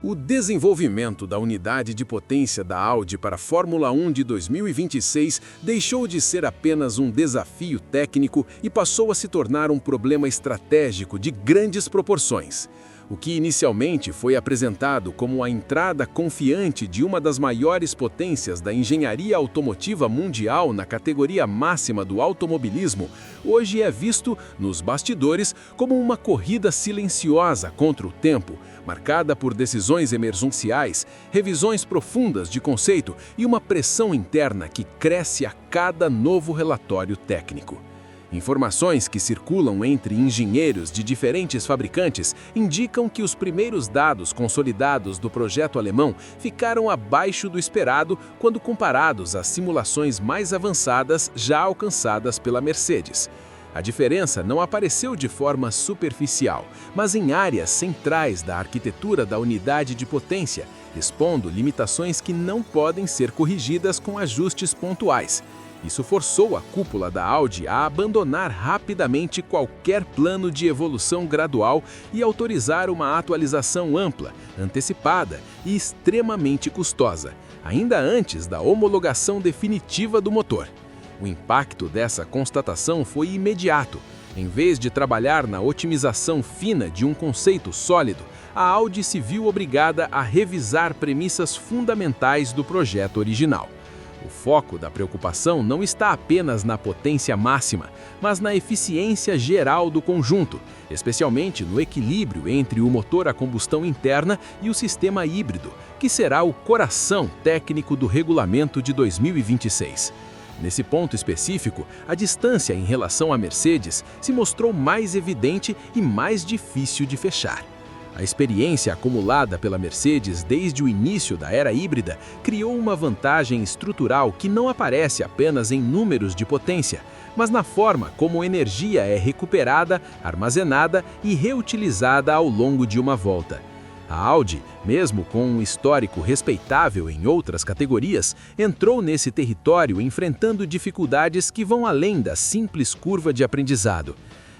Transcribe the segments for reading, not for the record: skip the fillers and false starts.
O desenvolvimento da unidade de potência da Audi para a Fórmula 1 de 2026 deixou de ser apenas um desafio técnico e passou a se tornar um problema estratégico de grandes proporções. O que inicialmente foi apresentado como a entrada confiante de uma das maiores potências da engenharia automotiva mundial na categoria máxima do automobilismo, hoje é visto, nos bastidores, como uma corrida silenciosa contra o tempo, marcada por decisões emergenciais, revisões profundas de conceito e uma pressão interna que cresce a cada novo relatório técnico. Informações que circulam entre engenheiros de diferentes fabricantes indicam que os primeiros dados consolidados do projeto alemão ficaram abaixo do esperado quando comparados às simulações mais avançadas já alcançadas pela Mercedes. A diferença não apareceu de forma superficial, mas em áreas centrais da arquitetura da unidade de potência, expondo limitações que não podem ser corrigidas com ajustes pontuais. Isso forçou a cúpula da Audi a abandonar rapidamente qualquer plano de evolução gradual e autorizar uma atualização ampla, antecipada e extremamente custosa, ainda antes da homologação definitiva do motor. O impacto dessa constatação foi imediato. Em vez de trabalhar na otimização fina de um conceito sólido, a Audi se viu obrigada a revisar premissas fundamentais do projeto original. O foco da preocupação não está apenas na potência máxima, mas na eficiência geral do conjunto, especialmente no equilíbrio entre o motor a combustão interna e o sistema híbrido, que será o coração técnico do regulamento de 2026. Nesse ponto específico, a distância em relação à Mercedes se mostrou mais evidente e mais difícil de fechar. A experiência acumulada pela Mercedes desde o início da era híbrida criou uma vantagem estrutural que não aparece apenas em números de potência, mas na forma como energia é recuperada, armazenada e reutilizada ao longo de uma volta. A Audi, mesmo com um histórico respeitável em outras categorias, entrou nesse território enfrentando dificuldades que vão além da simples curva de aprendizado.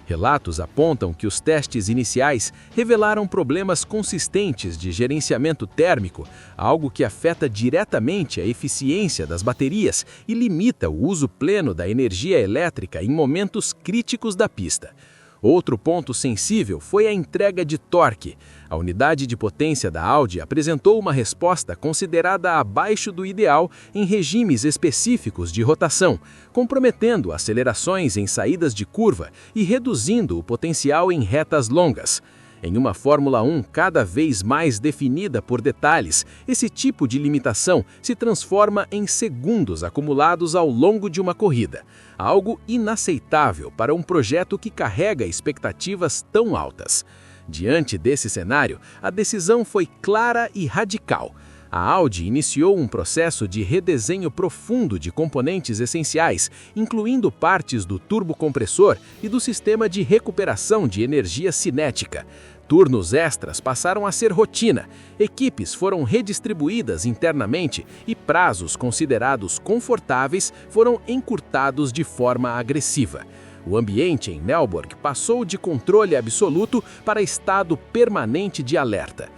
Relatos apontam que os testes iniciais revelaram problemas consistentes de gerenciamento térmico, algo que afeta diretamente a eficiência das baterias e limita o uso pleno da energia elétrica em momentos críticos da pista. Outro ponto sensível foi a entrega de torque. A unidade de potência da Audi apresentou uma resposta considerada abaixo do ideal em regimes específicos de rotação, comprometendo acelerações em saídas de curva e reduzindo o potencial em retas longas. Em uma Fórmula 1 cada vez mais definida por detalhes, esse tipo de limitação se transforma em segundos acumulados ao longo de uma corrida, algo inaceitável para um projeto que carrega expectativas tão altas. Diante desse cenário, a decisão foi clara e radical. A Audi iniciou um processo de redesenho profundo de componentes essenciais, incluindo partes do turbocompressor e do sistema de recuperação de energia cinética. Turnos extras passaram a ser rotina, equipes foram redistribuídas internamente e prazos considerados confortáveis foram encurtados de forma agressiva. O ambiente em Melbourne passou de controle absoluto para estado permanente de alerta.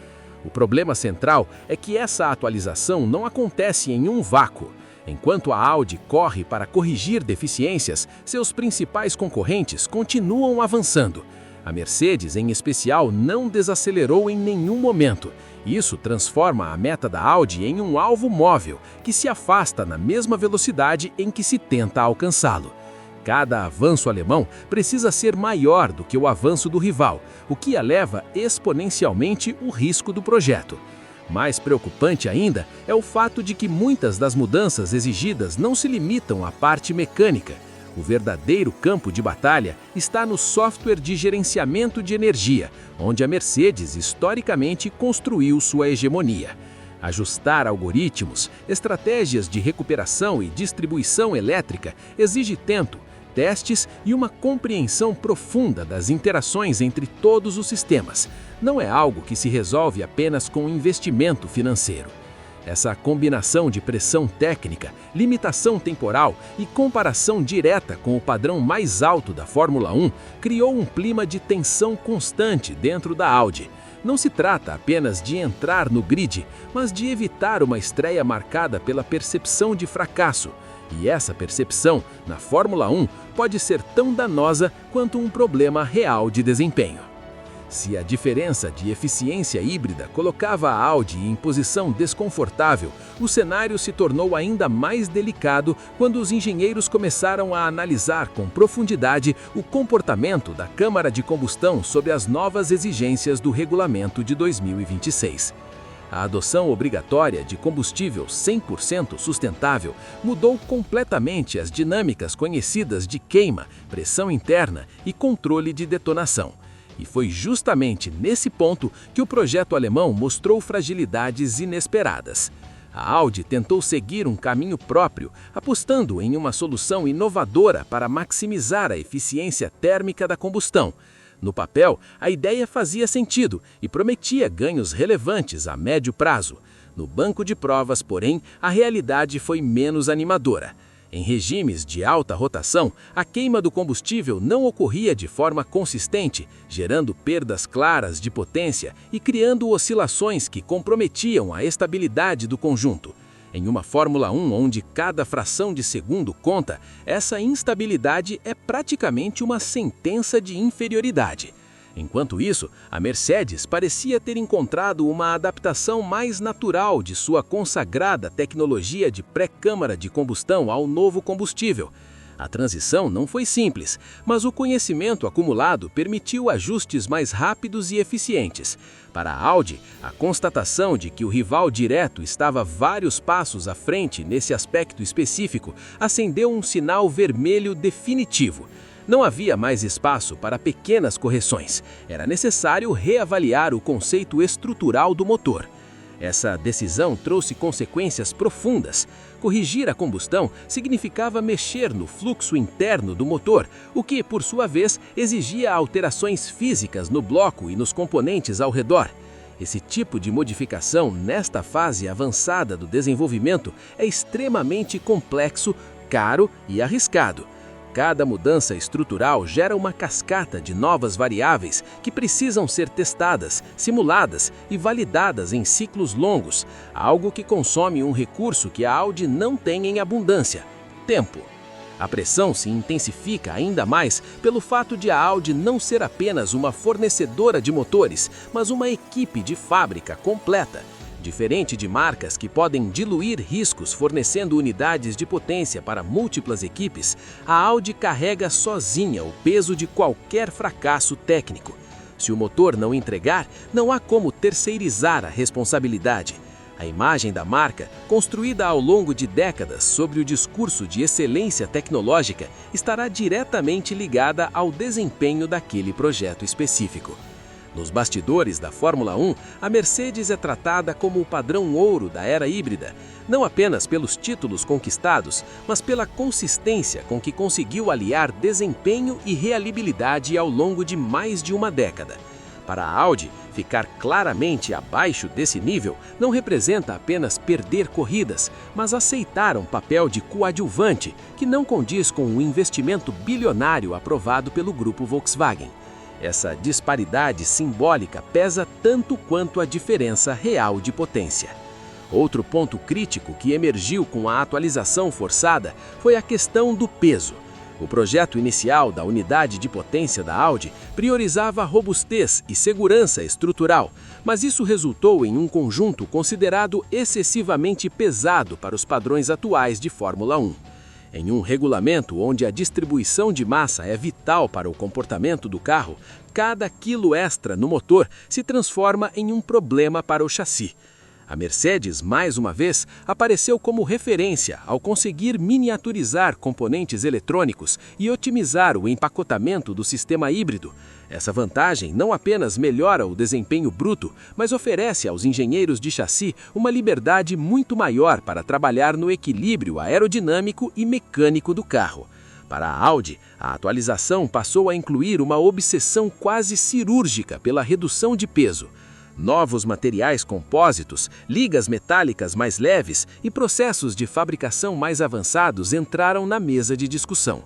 O problema central é que essa atualização não acontece em um vácuo. Enquanto a Audi corre para corrigir deficiências, seus principais concorrentes continuam avançando. A Mercedes, em especial, não desacelerou em nenhum momento. Isso transforma a meta da Audi em um alvo móvel, que se afasta na mesma velocidade em que se tenta alcançá-lo. Cada avanço alemão precisa ser maior do que o avanço do rival, o que eleva exponencialmente o risco do projeto. Mais preocupante ainda é o fato de que muitas das mudanças exigidas não se limitam à parte mecânica. O verdadeiro campo de batalha está no software de gerenciamento de energia, onde a Mercedes historicamente construiu sua hegemonia. Ajustar algoritmos, estratégias de recuperação e distribuição elétrica exige tempo, testes e uma compreensão profunda das interações entre todos os sistemas. Não é algo que se resolve apenas com investimento financeiro. Essa combinação de pressão técnica, limitação temporal e comparação direta com o padrão mais alto da Fórmula 1 criou um clima de tensão constante dentro da Audi. Não se trata apenas de entrar no grid, mas de evitar uma estreia marcada pela percepção de fracasso. E essa percepção, na Fórmula 1, pode ser tão danosa quanto um problema real de desempenho. Se a diferença de eficiência híbrida colocava a Audi em posição desconfortável, o cenário se tornou ainda mais delicado quando os engenheiros começaram a analisar com profundidade o comportamento da câmara de combustão sob as novas exigências do regulamento de 2026. A adoção obrigatória de combustível 100% sustentável mudou completamente as dinâmicas conhecidas de queima, pressão interna e controle de detonação. E foi justamente nesse ponto que o projeto alemão mostrou fragilidades inesperadas. A Audi tentou seguir um caminho próprio, apostando em uma solução inovadora para maximizar a eficiência térmica da combustão. No papel, a ideia fazia sentido e prometia ganhos relevantes a médio prazo. No banco de provas, porém, a realidade foi menos animadora. Em regimes de alta rotação, a queima do combustível não ocorria de forma consistente, gerando perdas claras de potência e criando oscilações que comprometiam a estabilidade do conjunto. Em uma Fórmula 1 onde cada fração de segundo conta, essa instabilidade é praticamente uma sentença de inferioridade. Enquanto isso, a Mercedes parecia ter encontrado uma adaptação mais natural de sua consagrada tecnologia de pré-câmara de combustão ao novo combustível. A transição não foi simples, mas o conhecimento acumulado permitiu ajustes mais rápidos e eficientes. Para a Audi, a constatação de que o rival direto estava vários passos à frente nesse aspecto específico acendeu um sinal vermelho definitivo. Não havia mais espaço para pequenas correções. Era necessário reavaliar o conceito estrutural do motor. Essa decisão trouxe consequências profundas. Corrigir a combustão significava mexer no fluxo interno do motor, o que, por sua vez, exigia alterações físicas no bloco e nos componentes ao redor. Esse tipo de modificação, nesta fase avançada do desenvolvimento, é extremamente complexo, caro e arriscado. Cada mudança estrutural gera uma cascata de novas variáveis que precisam ser testadas, simuladas e validadas em ciclos longos, algo que consome um recurso que a Audi não tem em abundância: tempo. A pressão se intensifica ainda mais pelo fato de a Audi não ser apenas uma fornecedora de motores, mas uma equipe de fábrica completa. Diferente de marcas que podem diluir riscos fornecendo unidades de potência para múltiplas equipes, a Audi carrega sozinha o peso de qualquer fracasso técnico. Se o motor não entregar, não há como terceirizar a responsabilidade. A imagem da marca, construída ao longo de décadas sobre o discurso de excelência tecnológica, estará diretamente ligada ao desempenho daquele projeto específico. Nos bastidores da Fórmula 1, a Mercedes é tratada como o padrão ouro da era híbrida, não apenas pelos títulos conquistados, mas pela consistência com que conseguiu aliar desempenho e reliabilidade ao longo de mais de uma década. Para a Audi, ficar claramente abaixo desse nível não representa apenas perder corridas, mas aceitar um papel de coadjuvante que não condiz com o investimento bilionário aprovado pelo grupo Volkswagen. Essa disparidade simbólica pesa tanto quanto a diferença real de potência. Outro ponto crítico que emergiu com a atualização forçada foi a questão do peso. O projeto inicial da unidade de potência da Audi priorizava robustez e segurança estrutural, mas isso resultou em um conjunto considerado excessivamente pesado para os padrões atuais de Fórmula 1. Em um regulamento onde a distribuição de massa é vital para o comportamento do carro, cada quilo extra no motor se transforma em um problema para o chassi. A Mercedes, mais uma vez, apareceu como referência ao conseguir miniaturizar componentes eletrônicos e otimizar o empacotamento do sistema híbrido. Essa vantagem não apenas melhora o desempenho bruto, mas oferece aos engenheiros de chassi uma liberdade muito maior para trabalhar no equilíbrio aerodinâmico e mecânico do carro. Para a Audi, a atualização passou a incluir uma obsessão quase cirúrgica pela redução de peso. Novos materiais compósitos, ligas metálicas mais leves e processos de fabricação mais avançados entraram na mesa de discussão.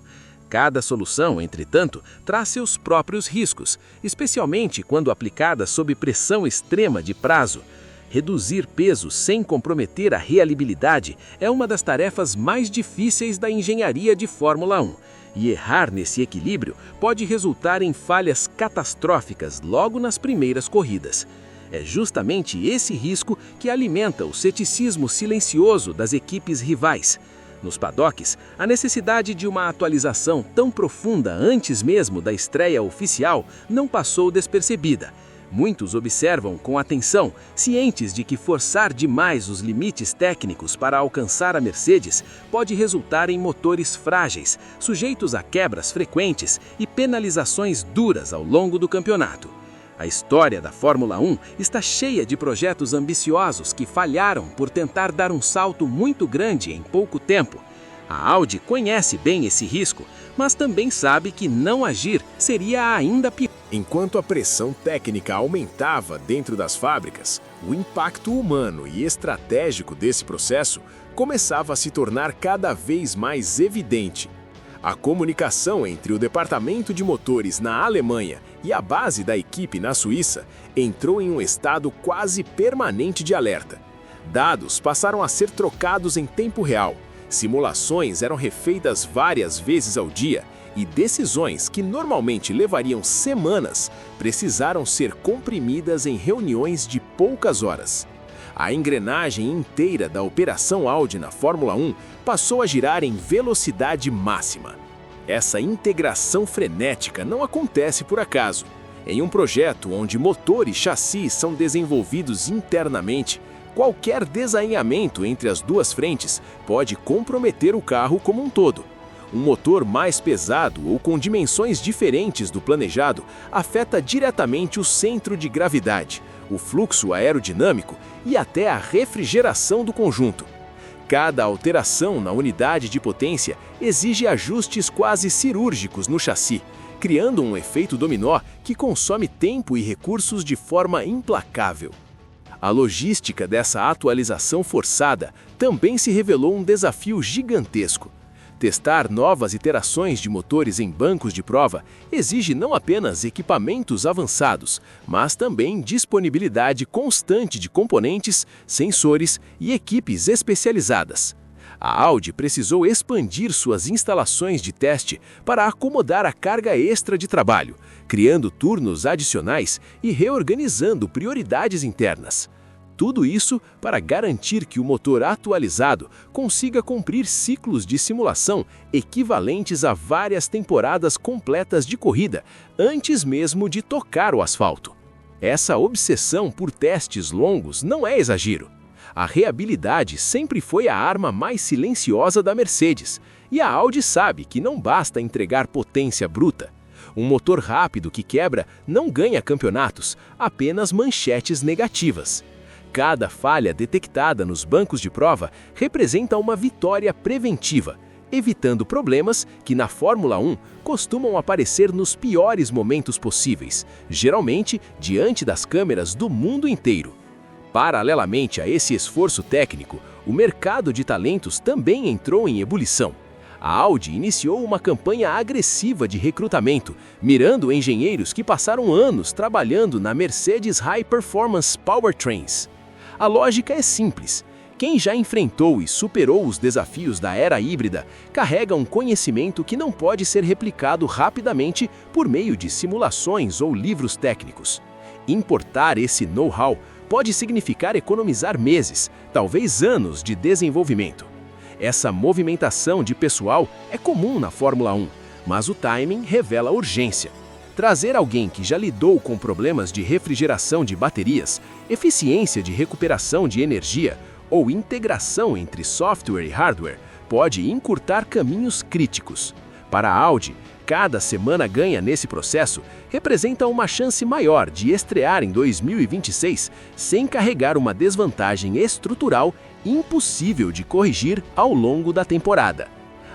Cada solução, entretanto, traz seus próprios riscos, especialmente quando aplicada sob pressão extrema de prazo. Reduzir peso sem comprometer a reliabilidade é uma das tarefas mais difíceis da engenharia de Fórmula 1, e errar nesse equilíbrio pode resultar em falhas catastróficas logo nas primeiras corridas. É justamente esse risco que alimenta o ceticismo silencioso das equipes rivais. Nos paddocks, a necessidade de uma atualização tão profunda antes mesmo da estreia oficial não passou despercebida. Muitos observam com atenção, cientes de que forçar demais os limites técnicos para alcançar a Mercedes pode resultar em motores frágeis, sujeitos a quebras frequentes e penalizações duras ao longo do campeonato. A história da Fórmula 1 está cheia de projetos ambiciosos que falharam por tentar dar um salto muito grande em pouco tempo. A Audi conhece bem esse risco, mas também sabe que não agir seria ainda pior. Enquanto a pressão técnica aumentava dentro das fábricas, o impacto humano e estratégico desse processo começava a se tornar cada vez mais evidente. A comunicação entre o departamento de motores na Alemanha e a base da equipe na Suíça entrou em um estado quase permanente de alerta. Dados passaram a ser trocados em tempo real, simulações eram refeitas várias vezes ao dia e decisões que normalmente levariam semanas precisaram ser comprimidas em reuniões de poucas horas. A engrenagem inteira da operação Audi na Fórmula 1 passou a girar em velocidade máxima. Essa integração frenética não acontece por acaso. Em um projeto onde motor e chassi são desenvolvidos internamente, qualquer desalinhamento entre as duas frentes pode comprometer o carro como um todo. Um motor mais pesado ou com dimensões diferentes do planejado afeta diretamente o centro de gravidade, o fluxo aerodinâmico e até a refrigeração do conjunto. Cada alteração na unidade de potência exige ajustes quase cirúrgicos no chassi, criando um efeito dominó que consome tempo e recursos de forma implacável. A logística dessa atualização forçada também se revelou um desafio gigantesco. Testar novas iterações de motores em bancos de prova exige não apenas equipamentos avançados, mas também disponibilidade constante de componentes, sensores e equipes especializadas. A Audi precisou expandir suas instalações de teste para acomodar a carga extra de trabalho, criando turnos adicionais e reorganizando prioridades internas. Tudo isso para garantir que o motor atualizado consiga cumprir ciclos de simulação equivalentes a várias temporadas completas de corrida, antes mesmo de tocar o asfalto. Essa obsessão por testes longos não é exagero. A reabilidade sempre foi a arma mais silenciosa da Mercedes, e a Audi sabe que não basta entregar potência bruta. Um motor rápido que quebra não ganha campeonatos, apenas manchetes negativas. Cada falha detectada nos bancos de prova representa uma vitória preventiva, evitando problemas que na Fórmula 1 costumam aparecer nos piores momentos possíveis, geralmente diante das câmeras do mundo inteiro. Paralelamente a esse esforço técnico, o mercado de talentos também entrou em ebulição. A Audi iniciou uma campanha agressiva de recrutamento, mirando engenheiros que passaram anos trabalhando na Mercedes High Performance Powertrains. A lógica é simples. Quem já enfrentou e superou os desafios da era híbrida carrega um conhecimento que não pode ser replicado rapidamente por meio de simulações ou livros técnicos. Importar esse know-how pode significar economizar meses, talvez anos de desenvolvimento. Essa movimentação de pessoal é comum na Fórmula 1, mas o timing revela urgência. Trazer alguém que já lidou com problemas de refrigeração de baterias, eficiência de recuperação de energia ou integração entre software e hardware pode encurtar caminhos críticos. Para a Audi, cada semana ganha nesse processo representa uma chance maior de estrear em 2026 sem carregar uma desvantagem estrutural impossível de corrigir ao longo da temporada.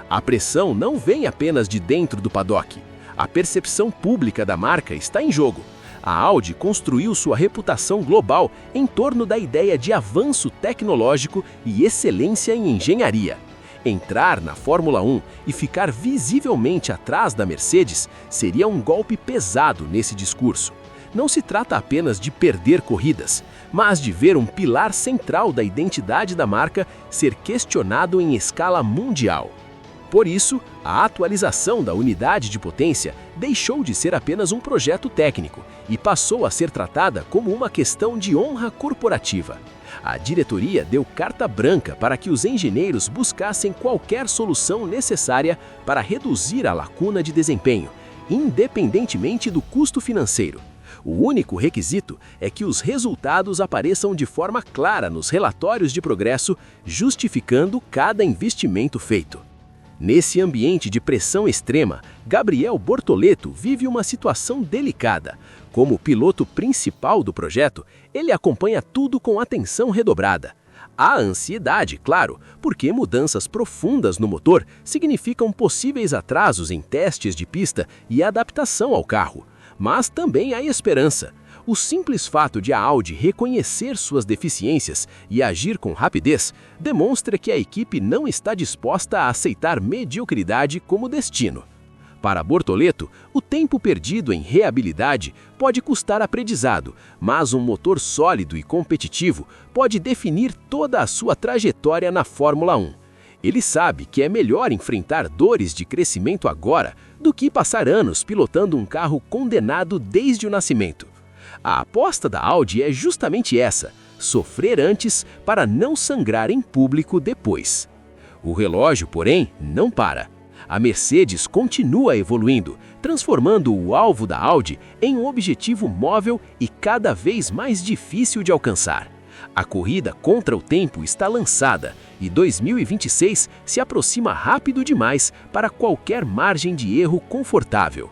A pressão não vem apenas de dentro do paddock. A percepção pública da marca está em jogo. A Audi construiu sua reputação global em torno da ideia de avanço tecnológico e excelência em engenharia. Entrar na Fórmula 1 e ficar visivelmente atrás da Mercedes seria um golpe pesado nesse discurso. Não se trata apenas de perder corridas, mas de ver um pilar central da identidade da marca ser questionado em escala mundial. Por isso, a atualização da unidade de potência deixou de ser apenas um projeto técnico e passou a ser tratada como uma questão de honra corporativa. A diretoria deu carta branca para que os engenheiros buscassem qualquer solução necessária para reduzir a lacuna de desempenho, independentemente do custo financeiro. O único requisito é que os resultados apareçam de forma clara nos relatórios de progresso, justificando cada investimento feito. Nesse ambiente de pressão extrema, Gabriel Bortoleto vive uma situação delicada. Como piloto principal do projeto, ele acompanha tudo com atenção redobrada. Há ansiedade, claro, porque mudanças profundas no motor significam possíveis atrasos em testes de pista e adaptação ao carro. Mas também há esperança. O simples fato de a Audi reconhecer suas deficiências e agir com rapidez demonstra que a equipe não está disposta a aceitar mediocridade como destino. Para Bortoleto, o tempo perdido em reabilidade pode custar aprendizado, mas um motor sólido e competitivo pode definir toda a sua trajetória na Fórmula 1. Ele sabe que é melhor enfrentar dores de crescimento agora do que passar anos pilotando um carro condenado desde o nascimento. A aposta da Audi é justamente essa: sofrer antes para não sangrar em público depois. O relógio, porém, não para. A Mercedes continua evoluindo, transformando o alvo da Audi em um objetivo móvel e cada vez mais difícil de alcançar. A corrida contra o tempo está lançada e 2026 se aproxima rápido demais para qualquer margem de erro confortável.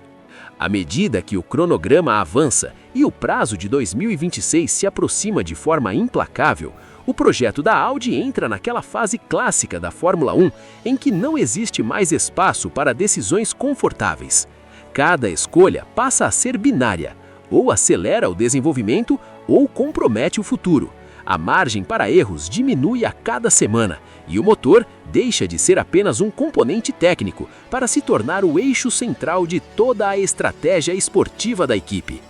À medida que o cronograma avança e o prazo de 2026 se aproxima de forma implacável, o projeto da Audi entra naquela fase clássica da Fórmula 1 em que não existe mais espaço para decisões confortáveis. Cada escolha passa a ser binária: ou acelera o desenvolvimento ou compromete o futuro. A margem para erros diminui a cada semana e o motor deixa de ser apenas um componente técnico para se tornar o eixo central de toda a estratégia esportiva da equipe.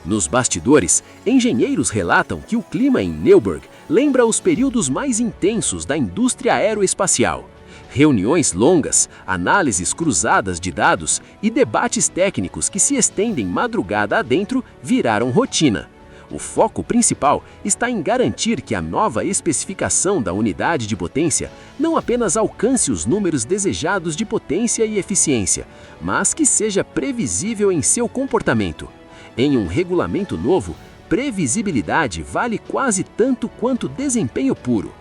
Nos bastidores, engenheiros relatam que o clima em Nürburgring lembra os períodos mais intensos da indústria aeroespacial. Reuniões longas, análises cruzadas de dados e debates técnicos que se estendem madrugada adentro viraram rotina. O foco principal está em garantir que a nova especificação da unidade de potência não apenas alcance os números desejados de potência e eficiência, mas que seja previsível em seu comportamento. Em um regulamento novo, previsibilidade vale quase tanto quanto desempenho puro.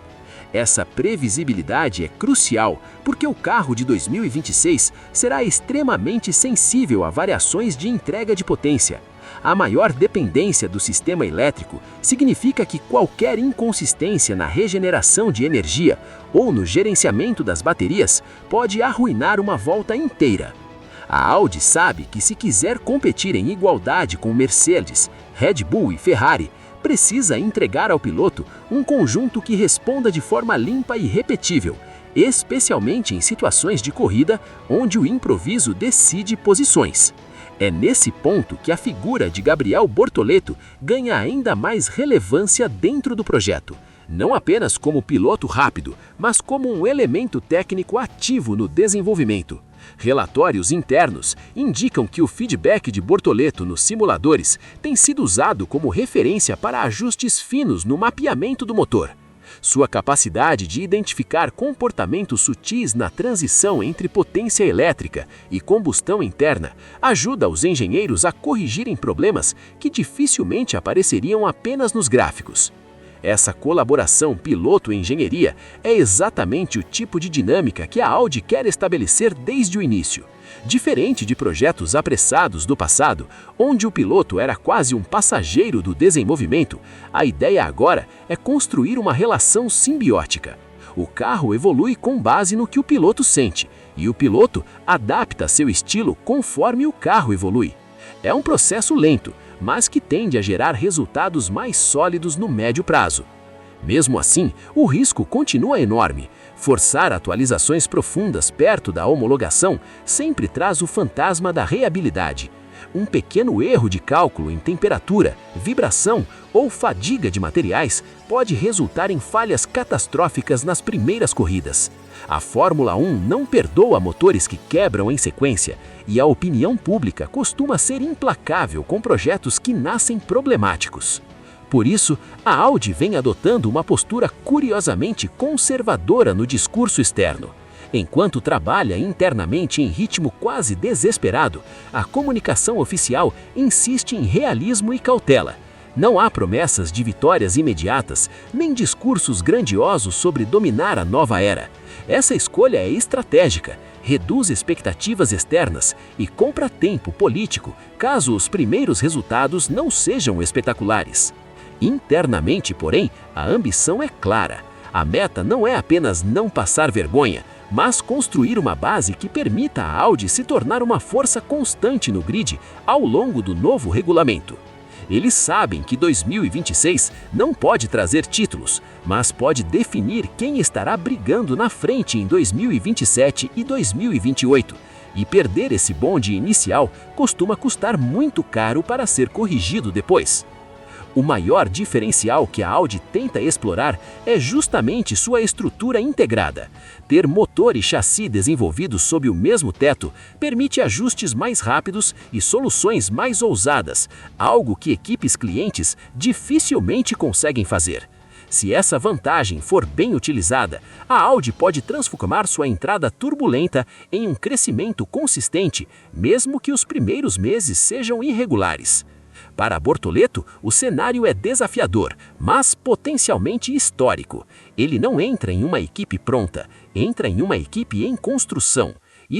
Essa previsibilidade é crucial porque o carro de 2026 será extremamente sensível a variações de entrega de potência. A maior dependência do sistema elétrico significa que qualquer inconsistência na regeneração de energia ou no gerenciamento das baterias pode arruinar uma volta inteira. A Audi sabe que se quiser competir em igualdade com Mercedes, Red Bull e Ferrari, precisa entregar ao piloto um conjunto que responda de forma limpa e repetível, especialmente em situações de corrida onde o improviso decide posições. É nesse ponto que a figura de Gabriel Bortoleto ganha ainda mais relevância dentro do projeto, não apenas como piloto rápido, mas como um elemento técnico ativo no desenvolvimento. Relatórios internos indicam que o feedback de Bortoleto nos simuladores tem sido usado como referência para ajustes finos no mapeamento do motor. Sua capacidade de identificar comportamentos sutis na transição entre potência elétrica e combustão interna ajuda os engenheiros a corrigirem problemas que dificilmente apareceriam apenas nos gráficos. Essa colaboração piloto-engenharia é exatamente o tipo de dinâmica que a Audi quer estabelecer desde o início. Diferente de projetos apressados do passado, onde o piloto era quase um passageiro do desenvolvimento, a ideia agora é construir uma relação simbiótica. O carro evolui com base no que o piloto sente, e o piloto adapta seu estilo conforme o carro evolui. É um processo lento, mas que tende a gerar resultados mais sólidos no médio prazo. Mesmo assim, o risco continua enorme. Forçar atualizações profundas perto da homologação sempre traz o fantasma da reabilidade. Um pequeno erro de cálculo em temperatura, vibração ou fadiga de materiais pode resultar em falhas catastróficas nas primeiras corridas. A Fórmula 1 não perdoa motores que quebram em sequência, e a opinião pública costuma ser implacável com projetos que nascem problemáticos. Por isso, a Audi vem adotando uma postura curiosamente conservadora no discurso externo. Enquanto trabalha internamente em ritmo quase desesperado, a comunicação oficial insiste em realismo e cautela. Não há promessas de vitórias imediatas, nem discursos grandiosos sobre dominar a nova era. Essa escolha é estratégica, reduz expectativas externas e compra tempo político, caso os primeiros resultados não sejam espetaculares. Internamente, porém, a ambição é clara. A meta não é apenas não passar vergonha, mas construir uma base que permita à Audi se tornar uma força constante no grid ao longo do novo regulamento. Eles sabem que 2026 não pode trazer títulos, mas pode definir quem estará brigando na frente em 2027 e 2028. E perder esse bonde inicial costuma custar muito caro para ser corrigido depois. O maior diferencial que a Audi tenta explorar é justamente sua estrutura integrada. Ter motor e chassi desenvolvidos sob o mesmo teto permite ajustes mais rápidos e soluções mais ousadas, algo que equipes clientes dificilmente conseguem fazer. Se essa vantagem for bem utilizada, a Audi pode transformar sua entrada turbulenta em um crescimento consistente, mesmo que os primeiros meses sejam irregulares. Para Bortoleto, o cenário é desafiador, mas potencialmente histórico. Ele não entra em uma equipe pronta, entra em uma equipe em construção,